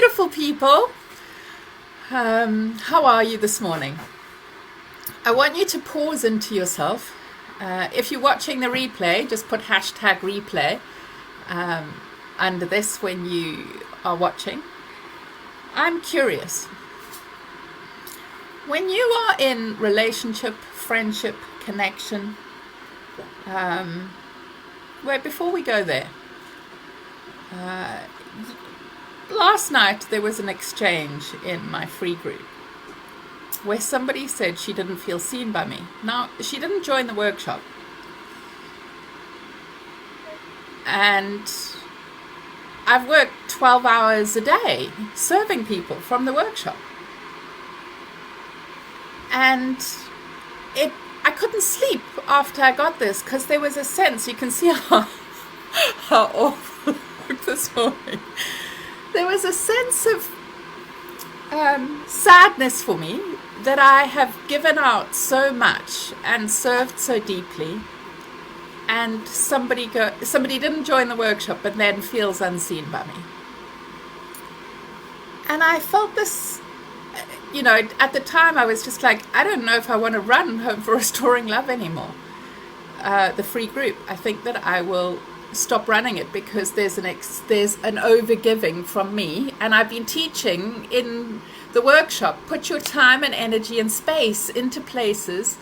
beautiful people. How are you this morning? I want you to pause into yourself. If you're watching the replay, just put hashtag replay under this when you are watching. I'm curious. When you are in relationship, friendship, connection, before we go there, last night there was an exchange in my free group where somebody said she didn't feel seen by me. Now, she didn't join the workshop. And I've worked 12 hours a day serving people from the workshop. And I couldn't sleep after I got this because there was a sense, you can see how awful I look this morning. There was a sense of sadness for me that I have given out so much and served so deeply, and somebody didn't join the workshop but then feels unseen by me. And I felt this, at the time I was just like, I don't know if I want to run Home for Restoring Love anymore, the free group. I think that I will stop running it because there's an overgiving from me. And I've been teaching in the workshop, put your time and energy and space into places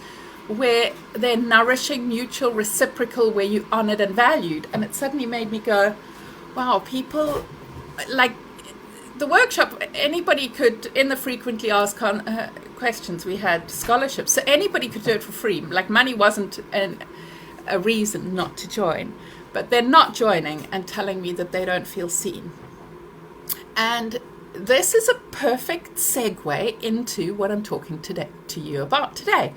where they're nourishing, mutual, reciprocal, where you're honored and valued. And it suddenly made me go, wow, people like the workshop, anybody could, in the frequently asked questions, we had scholarships, so anybody could do it for free. Like, money wasn't a reason not to join. But they're not joining and telling me that they don't feel seen. And this is a perfect segue into what I'm talking to you about today,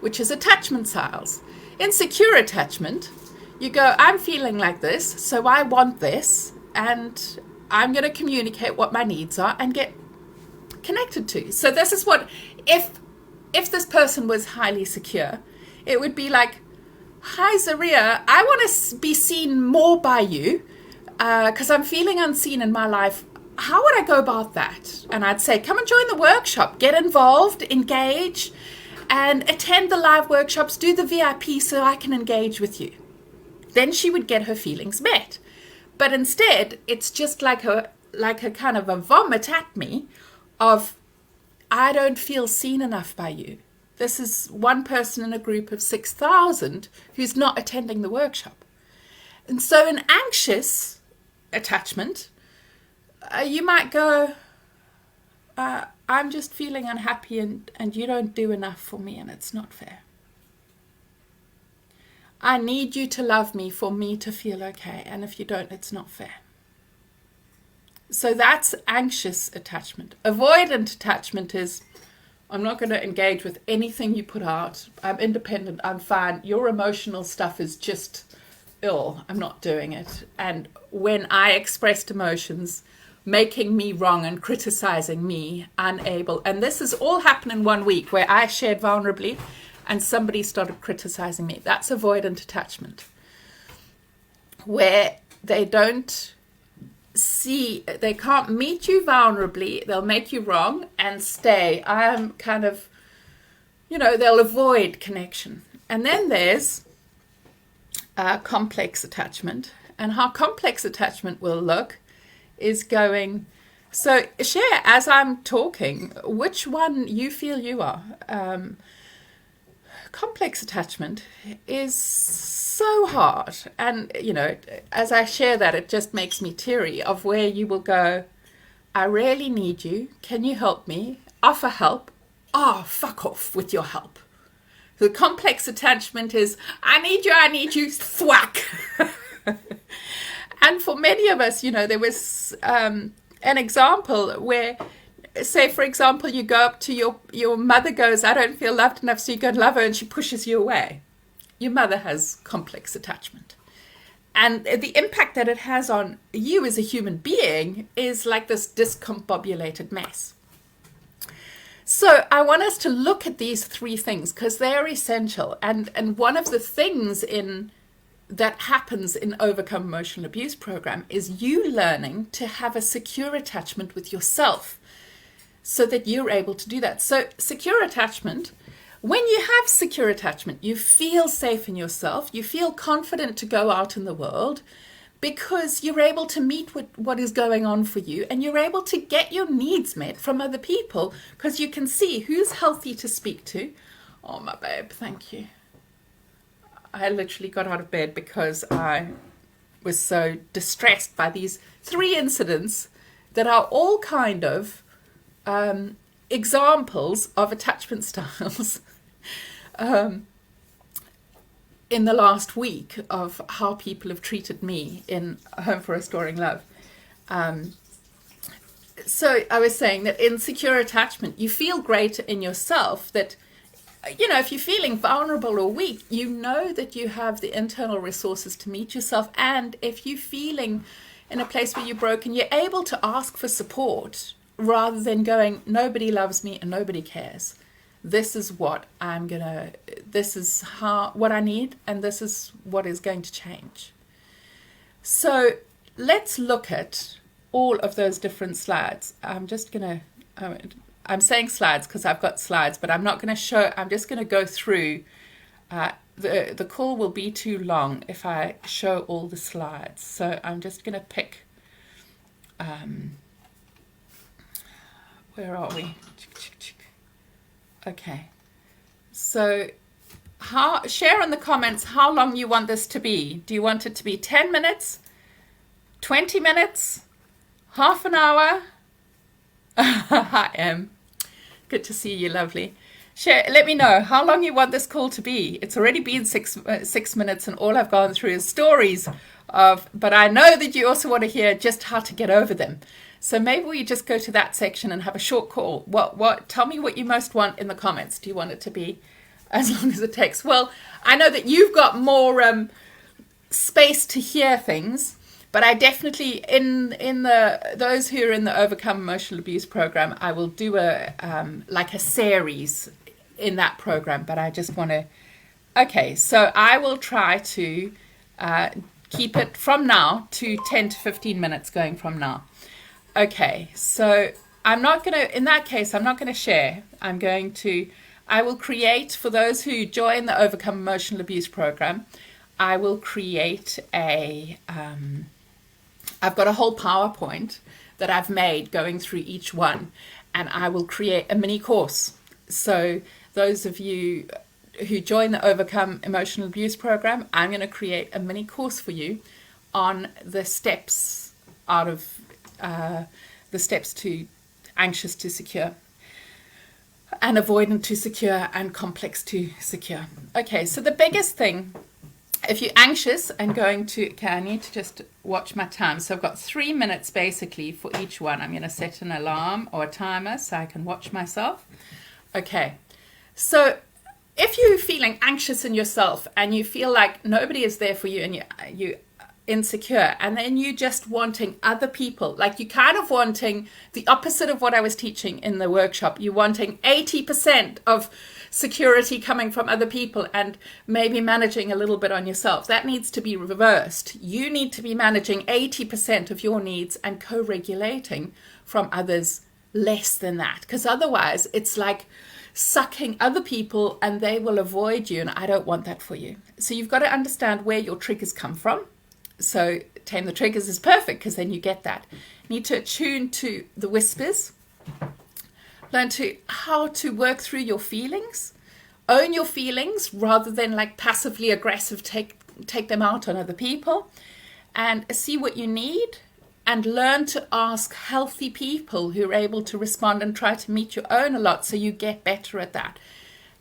which is attachment styles. In secure attachment, you go, I'm feeling like this, so I want this, and I'm going to communicate what my needs are and get connected to. So this is what, if this person was highly secure, it would be like, hi, Zaria, I want to be seen more by you because I'm feeling unseen in my life. How would I go about that? And I'd say, come and join the workshop, get involved, engage, and attend the live workshops, do the VIP so I can engage with you. Then she would get her feelings met. But instead, it's just like a kind of a vomit at me of, I don't feel seen enough by you. This is one person in a group of 6,000 who's not attending the workshop. And so in anxious attachment, you might go, I'm just feeling unhappy and you don't do enough for me and it's not fair. I need you to love me for me to feel okay, and if you don't, it's not fair. So that's anxious attachment. Avoidant attachment is, I'm not going to engage with anything you put out. I'm independent. I'm fine. Your emotional stuff is just ill. I'm not doing it. And when I expressed emotions, making me wrong and criticizing me, unable. And this has all happened in 1 week where I shared vulnerably and somebody started criticizing me. That's avoidant attachment, where they don't see, they can't meet you vulnerably, they'll make you wrong and stay. I'm kind of, they'll avoid connection. And then there's complex attachment. And how complex attachment will look is going, so share as I'm talking which one you feel you are. Complex attachment is so hard, and as I share that, it just makes me teary of where you will go, I really need you, can you help me, offer help, fuck off with your help. The complex attachment is, I need you, thwack. And for many of us, there was an example where, say, for example, you go up to your mother goes, I don't feel loved enough, so you go and love her, and she pushes you away. Your mother has complex attachment. And the impact that it has on you as a human being is like this discombobulated mess. So I want us to look at these three things because they are essential. And one of the things in that happens in Overcome Emotional Abuse program is you learning to have a secure attachment with yourself so that you're able to do that. So secure attachment, when you have secure attachment, you feel safe in yourself, you feel confident to go out in the world because you're able to meet what is going on for you, and you're able to get your needs met from other people because you can see who's healthy to speak to. Oh, my babe, thank you. I literally got out of bed because I was so distressed by these 3 incidents that are all kind of examples of attachment styles in the last week of how people have treated me in Home for Restoring Love. So I was saying that in secure attachment, you feel great in yourself that, you know, if you're feeling vulnerable or weak, you know that you have the internal resources to meet yourself. And if you're feeling in a place where you're broken, you're able to ask for support rather than going, nobody loves me and nobody cares. This is what this is what I need, and this is what is going to change. So let's look at all of those different slides. I'm saying slides because I've got slides, but I'm not going to show, I'm just going to go through. The call will be too long if I show all the slides. So I'm just going to pick, where are we? Okay. So share in the comments how long you want this to be. Do you want it to be 10 minutes, 20 minutes, half an hour? Hi, Em. Good to see you, lovely. Share, let me know how long you want this call to be. It's already been 6 minutes, and all I've gone through is stories but I know that you also want to hear just how to get over them. So maybe we just go to that section and have a short call. Tell me what you most want in the comments. Do you want it to be as long as it takes? Well, I know that you've got more space to hear things. But I definitely, in those who are in the Overcome Emotional Abuse program, I will do a series in that program. But I just want to, okay, so I will try to keep it from now to 10 to 15 minutes going from now. Okay, so I'm not going to, in that case, I'm not going to share. I will create, for those who join the Overcome Emotional Abuse program, I will create I've got a whole PowerPoint that I've made going through each one, and I will create a mini course. So those of you who join the Overcome Emotional Abuse program, I'm going to create a mini course for you on the steps the steps to anxious to secure, and avoidant to secure, and complex to secure. Okay, so the biggest thing, if you're anxious and going to, okay, I need to just watch my time. So I've got 3 minutes basically for each one. I'm going to set an alarm or a timer so I can watch myself. Okay, so if you're feeling anxious in yourself and you feel like nobody is there for you and you're insecure, and then you just wanting other people, like you kind of wanting the opposite of what I was teaching in the workshop. You're wanting 80% of security coming from other people and maybe managing a little bit on yourself. That needs to be reversed. You need to be managing 80% of your needs and co-regulating from others less than that, because otherwise it's like sucking other people and they will avoid you, and I don't want that for you. So you've got to understand where your triggers come from. So Tame the Triggers is perfect because then you get that. You need to attune to the whispers. Learn how to work through your feelings. Own your feelings rather than like passively aggressive take them out on other people. And see what you need. And learn to ask healthy people who are able to respond and try to meet your own a lot so you get better at that.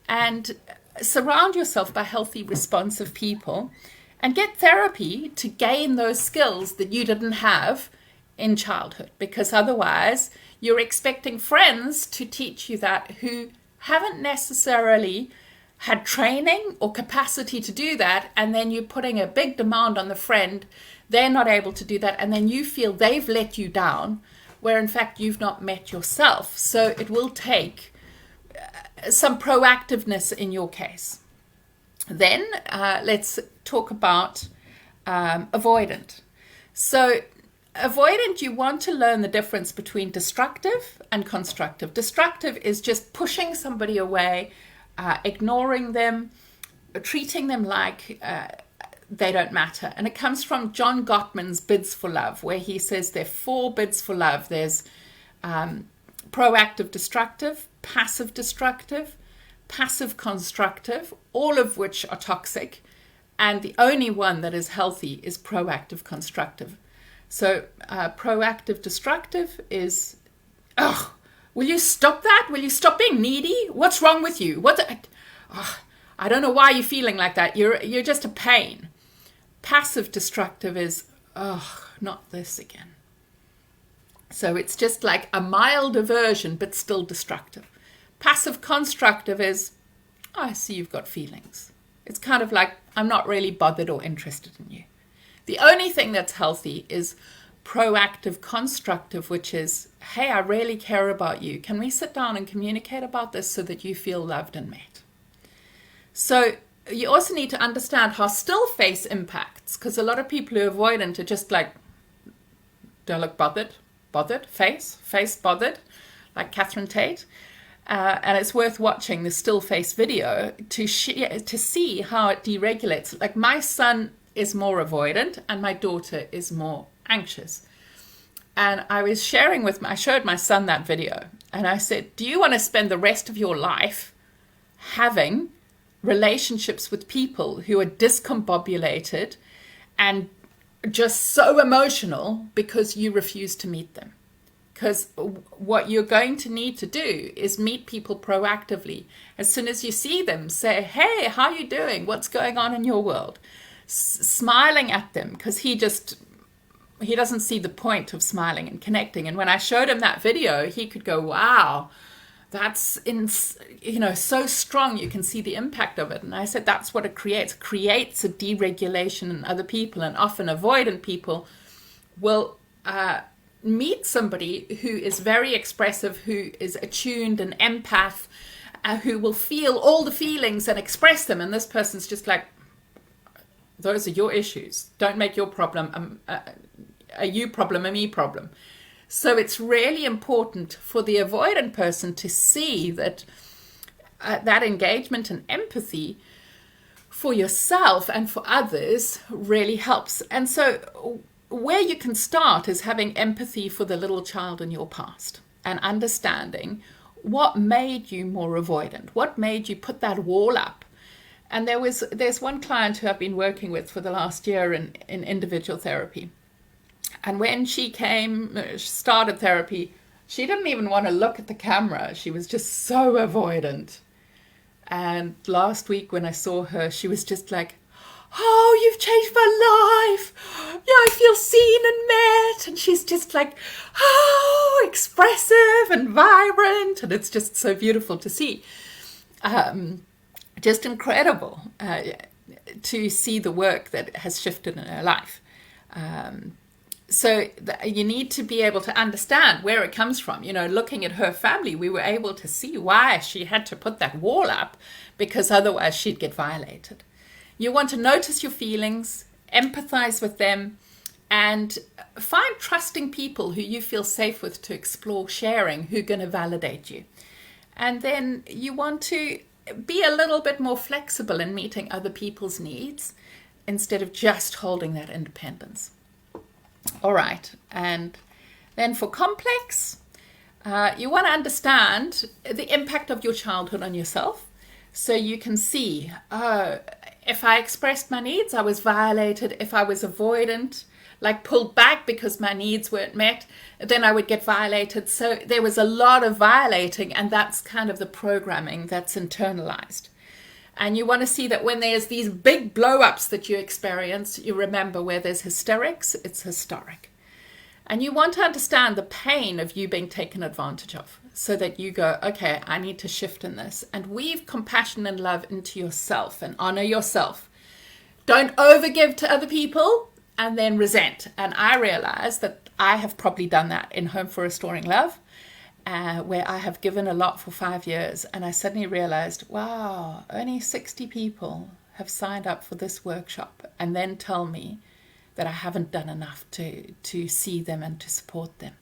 And surround yourself by healthy, responsive people. And get therapy to gain those skills that you didn't have in childhood, because otherwise you're expecting friends to teach you that who haven't necessarily had training or capacity to do that, and then you're putting a big demand on the friend. They're not able to do that, and then you feel they've let you down, where in fact you've not met yourself. So it will take some proactiveness in your case. Then let's talk about avoidant. So avoidant, you want to learn the difference between destructive and constructive. Destructive is just pushing somebody away, ignoring them, treating them like they don't matter. And it comes from John Gottman's Bids for Love, where he says there are 4 bids for love. There's proactive destructive, passive destructive, passive constructive, all of which are toxic. And the only one that is healthy is proactive constructive. So proactive destructive is, will you stop that? Will you stop being needy? What's wrong with you? I don't know why you're feeling like that. You're just a pain. Passive destructive is, not this again. So it's just like a mild aversion, but still destructive. Passive constructive is, I see you've got feelings. It's kind of like, I'm not really bothered or interested in you. The only thing that's healthy is proactive constructive, which is, hey, I really care about you. Can we sit down and communicate about this so that you feel loved and met? So you also need to understand how still face impacts, because a lot of people who are avoidant are just like, don't look bothered, face bothered, like Catherine Tate. And it's worth watching the still face video to see how it deregulates. Like my son is more avoidant and my daughter is more anxious. And I showed my son that video and I said, do you want to spend the rest of your life having relationships with people who are discombobulated and just so emotional because you refuse to meet them? Because what you're going to need to do is meet people proactively. As soon as you see them, say, hey, how are you doing? What's going on in your world? Smiling at them, because he doesn't see the point of smiling and connecting. And when I showed him that video, he could go, wow, that's so strong. You can see the impact of it. And I said, that's what it creates. It creates a deregulation in other people, and often avoidant people will meet somebody who is very expressive, who is attuned and empath, who will feel all the feelings and express them. And this person's just like, those are your issues. Don't make your problem a you problem, a me problem. So it's really important for the avoidant person to see that that engagement and empathy for yourself and for others really helps. And so where you can start is having empathy for the little child in your past and understanding what made you more avoidant, what made you put that wall up. And there's one client who I've been working with for the last year in individual therapy. And when she started therapy, she didn't even want to look at the camera. She was just so avoidant. And last week when I saw her, she was just like, oh, you've changed my life. Yeah, I feel seen and met. And she's just like, oh, expressive and vibrant. And it's just so beautiful to see. Just incredible to see the work that has shifted in her life. So you need to be able to understand where it comes from. Looking at her family, we were able to see why she had to put that wall up, because otherwise she'd get violated. You want to notice your feelings, empathize with them, and find trusting people who you feel safe with to explore sharing, who are going to validate you. And then you want to be a little bit more flexible in meeting other people's needs instead of just holding that independence. All right. And then for complex, you want to understand the impact of your childhood on yourself. So you can see, if I expressed my needs, I was violated. If I was avoidant, like pulled back because my needs weren't met, then I would get violated. So there was a lot of violating, and that's kind of the programming that's internalized. And you want to see that when there's these big blow-ups that you experience, you remember where there's hysterics, it's historic. And you want to understand the pain of you being taken advantage of, so that you go, okay, I need to shift in this, and weave compassion and love into yourself and honor yourself. Don't overgive to other people and then resent. And I realized that I have probably done that in Home for Restoring Love, where I have given a lot for 5 years. And I suddenly realized, wow, only 60 people have signed up for this workshop and then tell me that I haven't done enough to see them and to support them.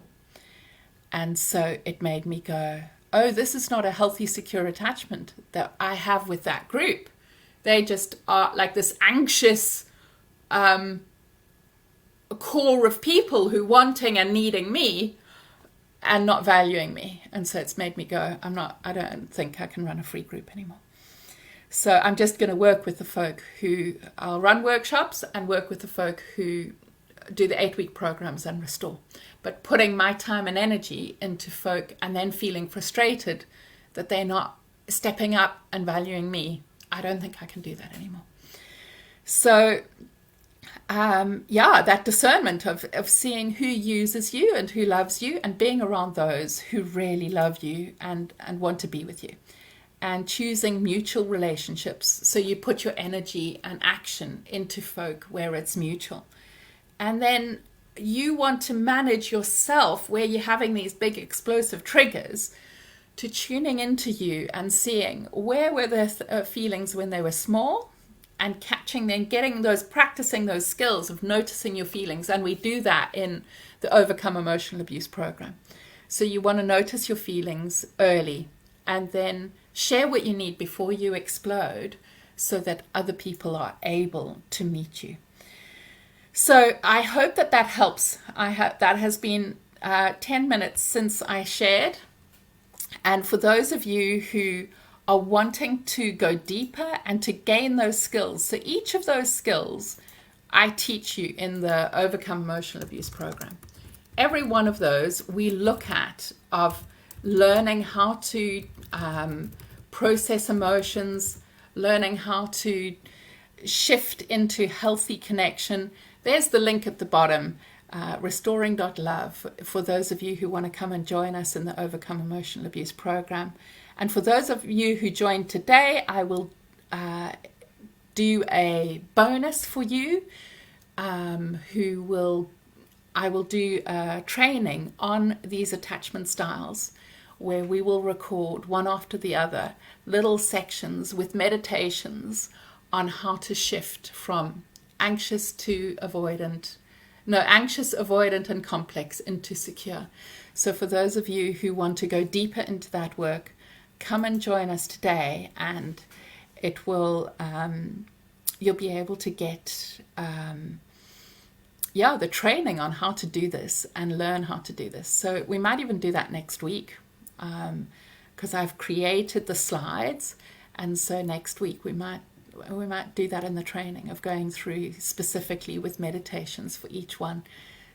And so it made me go, oh, this is not a healthy, secure attachment that I have with that group. They just are like this anxious core of people who wanting and needing me and not valuing me. And so it's made me go, I don't think I can run a free group anymore. So I'm just going to work with the folk who, I'll run workshops and work with the folk who do the 8-week programs and restore. But putting my time and energy into folk and then feeling frustrated that they're not stepping up and valuing me, I don't think I can do that anymore. So that discernment of seeing who uses you and who loves you, and being around those who really love you and want to be with you, and choosing mutual relationships. So you put your energy and action into folk where it's mutual. And then you want to manage yourself where you're having these big explosive triggers, to tuning into you and seeing where were the feelings when they were small, and catching them, practicing those skills of noticing your feelings. And we do that in the Overcome Emotional Abuse program. So you want to notice your feelings early and then share what you need before you explode, so that other people are able to meet you. So I hope that helps. That has been 10 minutes since I shared. And for those of you who are wanting to go deeper and to gain those skills, so each of those skills I teach you in the Overcome Emotional Abuse program. Every one of those we look at, of learning how to process emotions, learning how to shift into healthy connection. There's the link at the bottom, restoring.love, for those of you who want to come and join us in the Overcome Emotional Abuse program. And for those of you who joined today, I will do a bonus for you, I will do a training on these attachment styles, where we will record one after the other little sections with meditations on how to shift from anxious, avoidant, and complex into secure. So for those of you who want to go deeper into that work, come and join us today, and it will, you'll be able to get, the training on how to do this and learn how to do this. So we might even do that next week, because I've created the slides, and so next week we might do that in the training, of going through specifically with meditations for each one.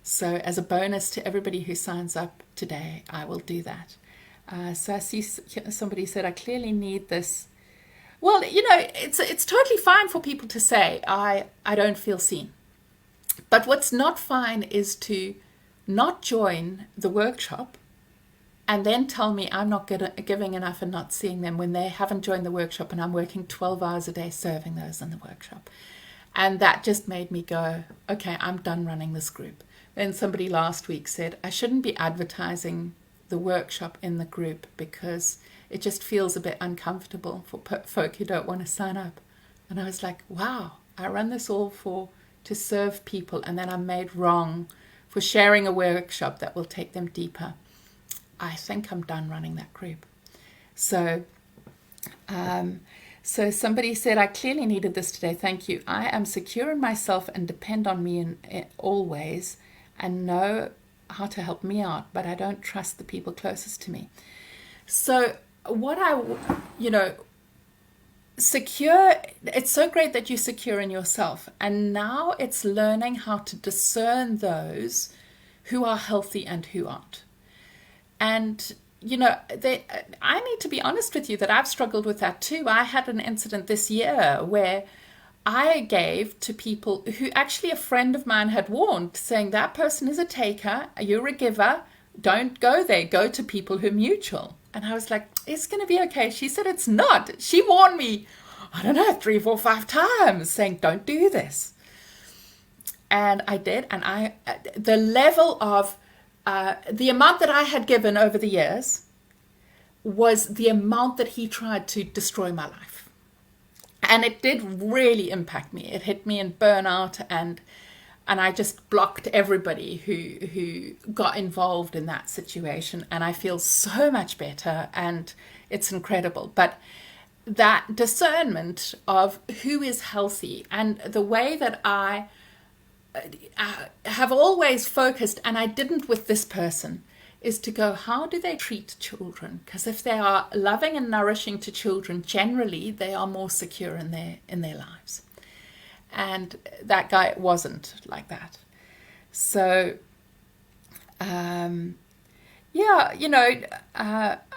So as a bonus to everybody who signs up today, I will do that. So I see somebody said, I clearly need this. Well, it's totally fine for people to say, I don't feel seen. But what's not fine is to not join the workshop and then tell me I'm not giving enough and not seeing them, when they haven't joined the workshop and I'm working 12 hours a day serving those in the workshop. And that just made me go, okay, I'm done running this group. Then somebody last week said, I shouldn't be advertising the workshop in the group because it just feels a bit uncomfortable for folk who don't want to sign up. And I was like, wow, I run this all to serve people, and then I'm made wrong for sharing a workshop that will take them deeper. I think I'm done running that group. So somebody said, I clearly needed this today. Thank you. I am secure in myself and depend on me in all ways, and know how to help me out, but I don't trust the people closest to me. So secure, it's so great that you're secure in yourself. And now it's learning how to discern those who are healthy and who aren't. And, I need to be honest with you that I've struggled with that too. I had an incident this year where I gave to people who actually a friend of mine had warned, saying that person is a taker, you're a giver, don't go there, go to people who are mutual. And I was like, it's going to be okay. She said it's not. She warned me, 3, 4, 5 times, saying don't do this. And I did. And the level of the amount that I had given over the years was the amount that he tried to destroy my life. And it did really impact me. It hit me in burnout, and And I just blocked everybody who got involved in that situation. And I feel so much better, and it's incredible. But that discernment of who is healthy, and the way that I have always focused, and I didn't with this person, is to go, how do they treat children? Because if they are loving and nourishing to children, generally they are more secure in their lives. And that guy wasn't like that. So, I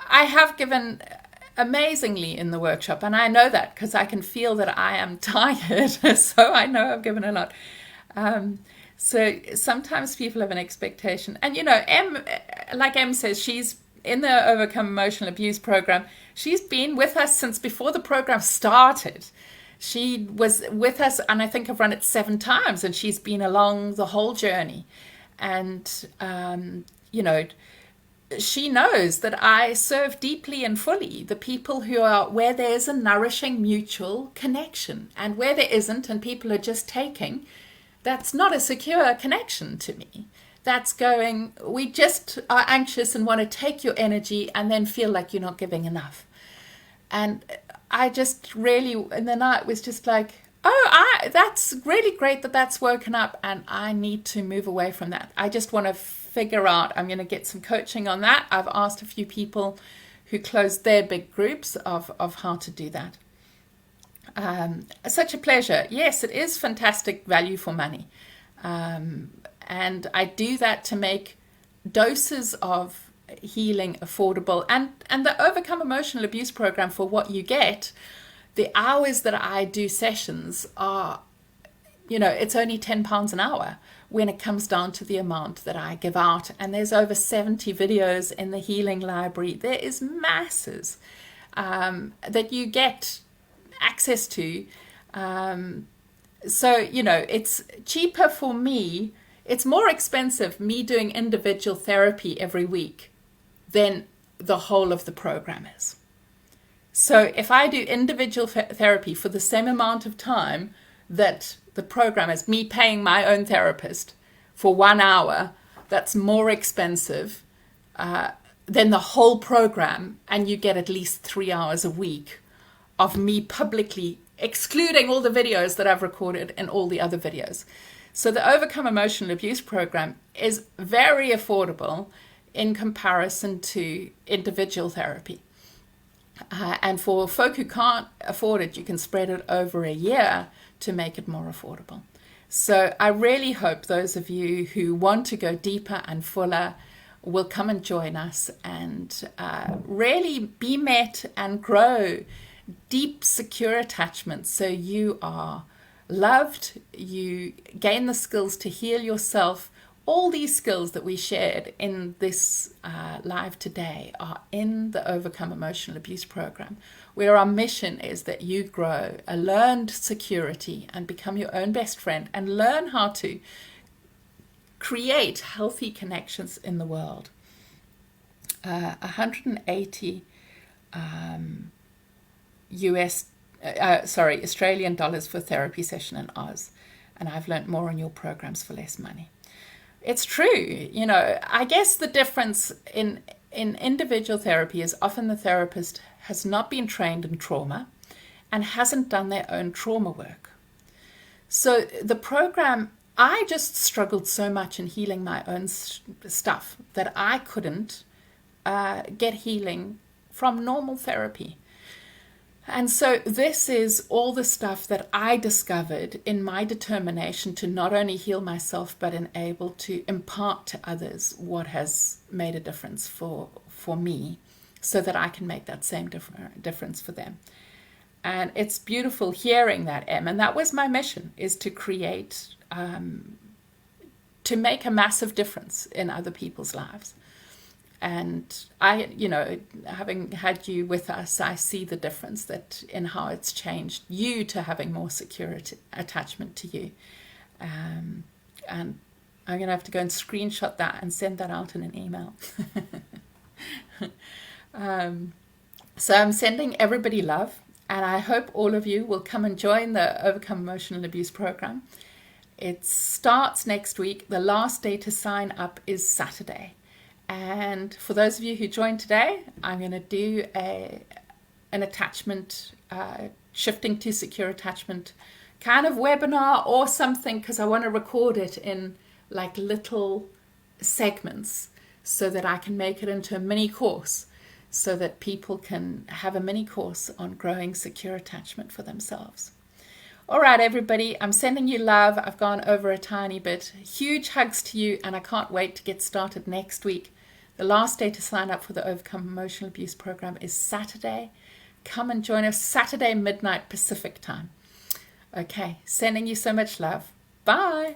have given amazingly in the workshop, and I know that because I can feel that I am tired. So I know I've given a lot. So sometimes people have an expectation, and Em says, she's in the Overcome Emotional Abuse program. She's been with us since before the program started. She was with us, and I think I've run it 7 times, and she's been along the whole journey. And she knows that I serve deeply and fully the people who are where there's a nourishing mutual connection, and where there isn't, and people are just taking. That's not a secure connection to me. That's going, we just are anxious and want to take your energy and then feel like you're not giving enough. And I just really, in the night, was just like, that's really great that that's woken up, and I need to move away from that. I just want to figure out, I'm going to get some coaching on that. I've asked a few people who closed their big groups of how to do that. Such a pleasure. Yes, it is fantastic value for money. And I do that to make doses of healing affordable. And the Overcome Emotional Abuse program, for what you get, the hours that I do sessions are, it's only £10 an hour when it comes down to the amount that I give out. And there's over 70 videos in the healing library. There is masses that you get access to. So it's cheaper for me. It's more expensive me doing individual therapy every week than the whole of the program is. So if I do individual therapy for the same amount of time that the program is, me paying my own therapist for 1 hour, that's more expensive than the whole program, and you get at least 3 hours a week of me publicly, excluding all the videos that I've recorded and all the other videos. So the Overcome Emotional Abuse program is very affordable in comparison to individual therapy. And for folk who can't afford it, you can spread it over a year to make it more affordable. So I really hope those of you who want to go deeper and fuller will come and join us and really be met and grow deep, secure attachments, so you are loved, you gain the skills to heal yourself. All these skills that we shared in this live today are in the Overcome Emotional Abuse program, where our mission is that you grow a learned security and become your own best friend and learn how to create healthy connections in the world. 180 Australian dollars for therapy session in Oz. And I've learned more on your programs for less money. It's true. I guess the difference in individual therapy is often the therapist has not been trained in trauma and hasn't done their own trauma work. So the program, I just struggled so much in healing my own stuff that I couldn't get healing from normal therapy. And so this is all the stuff that I discovered in my determination to not only heal myself, but able to impart to others what has made a difference for me, so that I can make that same difference for them. And it's beautiful hearing that, Em. And that was my mission, is to create, to make a massive difference in other people's lives. And I, having had you with us, I see the difference that in how it's changed you to having more secure attachment to you. And I'm going to have to go and screenshot that and send that out in an email. So I'm sending everybody love, and I hope all of you will come and join the Overcome Emotional Abuse program. It starts next week. The last day to sign up is Saturday. And for those of you who joined today, I'm going to do an attachment, shifting to secure attachment kind of webinar or something, because I want to record it in like little segments so that I can make it into a mini course, so that people can have a mini course on growing secure attachment for themselves. All right, everybody, I'm sending you love. I've gone over a tiny bit. Huge hugs to you, and I can't wait to get started next week. The last day to sign up for the Overcome Emotional Abuse program is Saturday. Come and join us Saturday midnight Pacific time. Okay, sending you so much love. Bye.